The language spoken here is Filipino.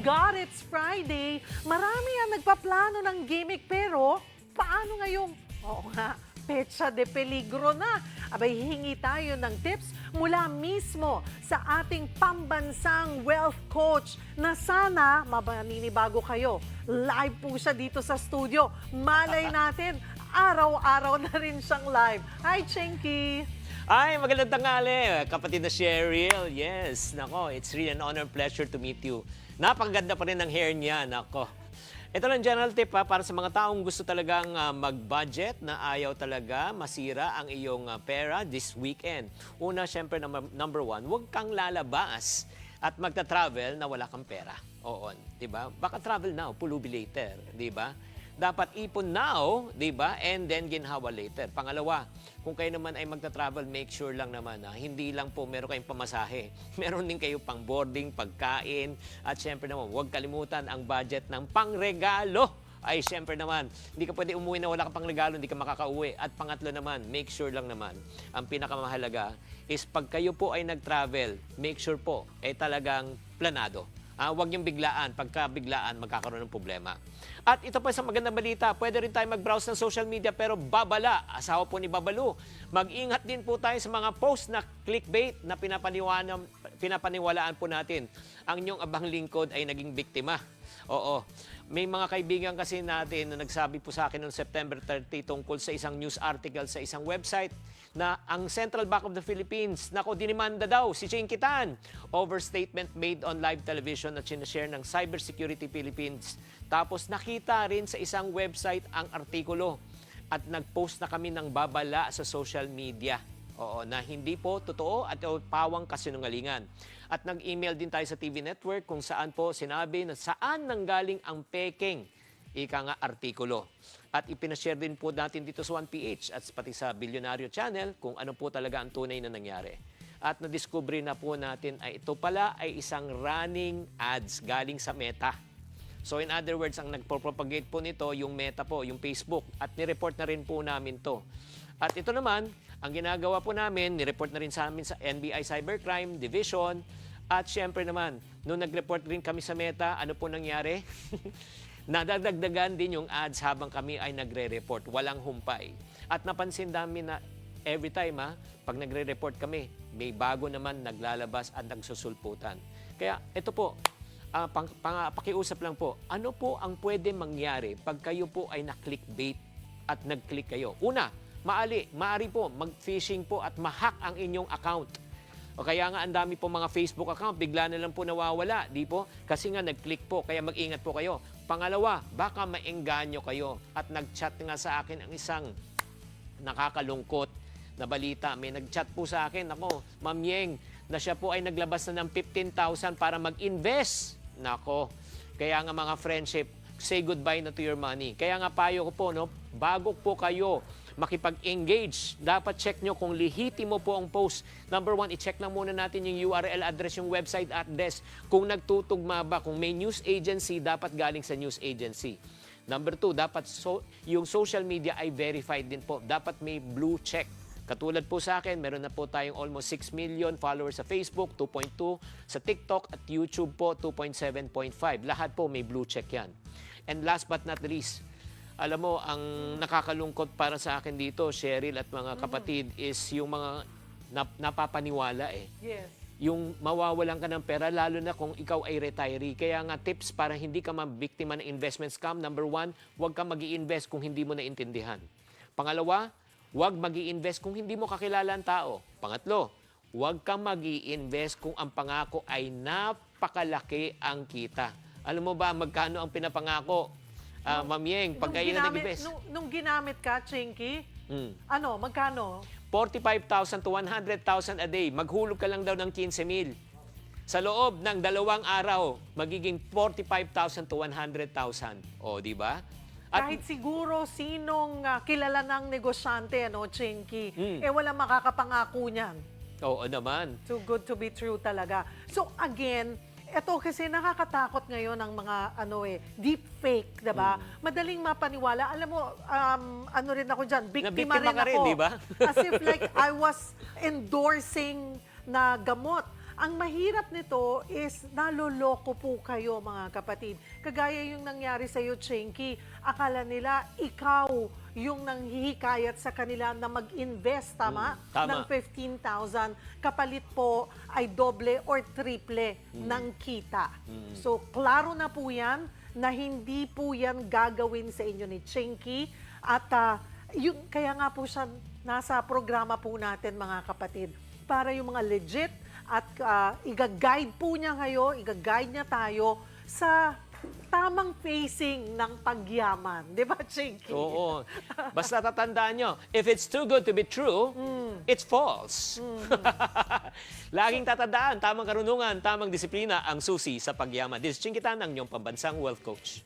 God, it's Friday. Marami ang nagpaplano ng gimmick pero paano ngayong, oo nga, petsa de peligro na. Abay, hingi tayo ng tips mula mismo sa ating pambansang wealth coach na sana mabaninibago kayo. Live po siya dito sa studio. Malay natin, araw-araw na rin siyang live. Hi, Chinky! Ay, magandang tanghali, kapatid na Cheryl. Yes, nako, it's really an honor and pleasure to meet you. Napakaganda pa rin ng hair niya, nako. Ito lang general tip para sa mga taong gusto talagang mag-budget na ayaw talaga masira ang iyong pera this weekend. Una, syempre, number one, huwag kang lalabas at magta-travel na wala kang pera. Oo, di ba? Baka travel now, pulubi later, di ba? Dapat ipon now, di ba? And then ginhawa later. Pangalawa, kung kayo naman ay magta-travel, make sure lang naman na hindi lang po meron kayong pamasahe. Meron din kayo pang boarding, pagkain, at syempre naman, huwag kalimutan ang budget ng pangregalo. Ay, syempre naman, hindi ka pwede umuwi na wala ka pang regalo, hindi ka makakauwi. At pangatlo naman, make sure lang naman, ang pinakamahalaga is pag kayo po ay nag-travel, make sure po ay talagang planado. Huwag yung biglaan. Pagka biglaan, magkakaroon ng problema. At ito pa isang magandang balita, pwede rin tayo mag-browse ng social media pero babala, asawa po ni Babalu. Mag-ingat din po tayo sa mga post na clickbait na pinapaniwalaan po natin. Ang inyong abang lingkod ay naging biktima. Oo. May mga kaibigan kasi natin na nagsabi po sa akin noong September 30 tungkol sa isang news article sa isang website na ang Central Bank of the Philippines, nako, dinimanda daw si Chinky Tan over statement made on live television at sinashare ng Cybersecurity Philippines. Tapos nakita rin sa isang website ang artikulo at nag-post na kami ng babala sa social media. Oo, na hindi po totoo at pawang kasinungalingan. At nag-email din tayo sa TV Network kung saan po sinabi na saan nanggaling ang peking ika nga artikulo. At ipinashare din po natin dito sa 1PH at pati sa Bilyonaryo Channel kung ano po talaga ang tunay na nangyari. At nadiskubre na po natin ay ito pala ay isang running ads galing sa Meta. So in other words, ang nagpropagate po nito yung Meta po, yung Facebook. At nireport na rin po namin to. At ito naman, ang ginagawa po namin, nireport na rin sa amin sa NBI Cybercrime Division. At syempre naman, nung nag-report rin kami sa Meta, ano po nangyari? Nadadagdagan din yung ads habang kami ay nagre-report. Walang humpay. At napansin namin na every time, pag nagre-report kami, may bago naman naglalabas at nagsusulputan. Kaya ito po, pakiusap lang po, ano po ang pwede mangyari pag kayo po ay na-clickbait at nag-click kayo? Una, maaari po mag-phishing po at ma-hack ang inyong account. O kaya nga ang dami po mga Facebook account, bigla na lang po nawawala, di po? Kasi nga nag-click po, kaya mag-ingat po kayo. Pangalawa, baka maengganyo kayo. At nag-chat nga sa akin ang isang nakakalungkot na balita. May nag-chat po sa akin, ako, Ma'am Yeng, na siya po ay naglabas na ng 15,000 para mag-invest. Nako, kaya nga mga friendship, say goodbye na to your money. Kaya nga payo ko po, no, bago po kayo makipag-engage, dapat check nyo kung lehitimo po ang post. Number one, i-check lang muna natin yung URL address, yung website address. Kung nagtutugma ba, kung may news agency, dapat galing sa news agency. Number two, dapat yung social media ay verified din po. Dapat may blue check. Katulad po sa akin, meron na po tayong almost 6 million followers sa Facebook, 2.2 sa TikTok at YouTube po, 2.7.5. Lahat po may blue check yan. And last but not least, alam mo, ang nakakalungkot para sa akin dito, Cheryl at mga kapatid, is yung mga napapaniwala eh. Yes. Yung mawawalan ka ng pera, lalo na kung ikaw ay retiree. Kaya nga tips para hindi ka mabiktima ng investment scam. Number one, huwag ka mag-i-invest kung hindi mo naintindihan. Pangalawa, huwag mag-i-invest kung hindi mo kakilala ang tao. Pangatlo, huwag ka mag-i-invest kung ang pangako ay napakalaki ang kita. Alam mo ba magkano ang pinapangako? Ma'am Yeng, pag kayo na nag-invest. Nung ginamit ka, Chinky, magkano? 45,000 to 100,000 a day. Maghulog ka lang daw ng 15,000. Sa loob ng 2 araw, magiging 45,000 to 100,000. O, di ba? Kahit siguro sinong kilala ng negosyante, Chinky, wala makakapangako niyan. Oo naman. Too good to be true talaga. So again, ito kasi nakakatakot ngayon ng mga deep fake, 'di ba? Madaling mapaniwala. Alam mo, ano rin ako diyan, biktima rin ka rin, ako. di ba? As if like I was endorsing na gamot. Ang mahirap nito is naloloko po kayo mga kapatid. Kagaya yung nangyari sa iyo, Chinky. Akala nila ikaw yung nanghihikayat sa kanila na mag-invest, tama? Tama. Ng 15,000. Kapalit po ay doble or triple ng kita. So, klaro na po yan na hindi po yan gagawin sa inyo ni Chinky. At kaya nga po siya nasa programa po natin mga kapatid. Para yung mga legit at iga-guide po niya ngayon, iga-guide niya tayo sa tamang facing ng pagyaman. Di ba, Chinky? Oo. Basta tatandaan nyo, if it's too good to be true, it's false. Laging tatandaan, tamang karunungan, tamang disiplina ang susi sa pagyaman. This is Chinky Tan, ang inyong pambansang wealth coach.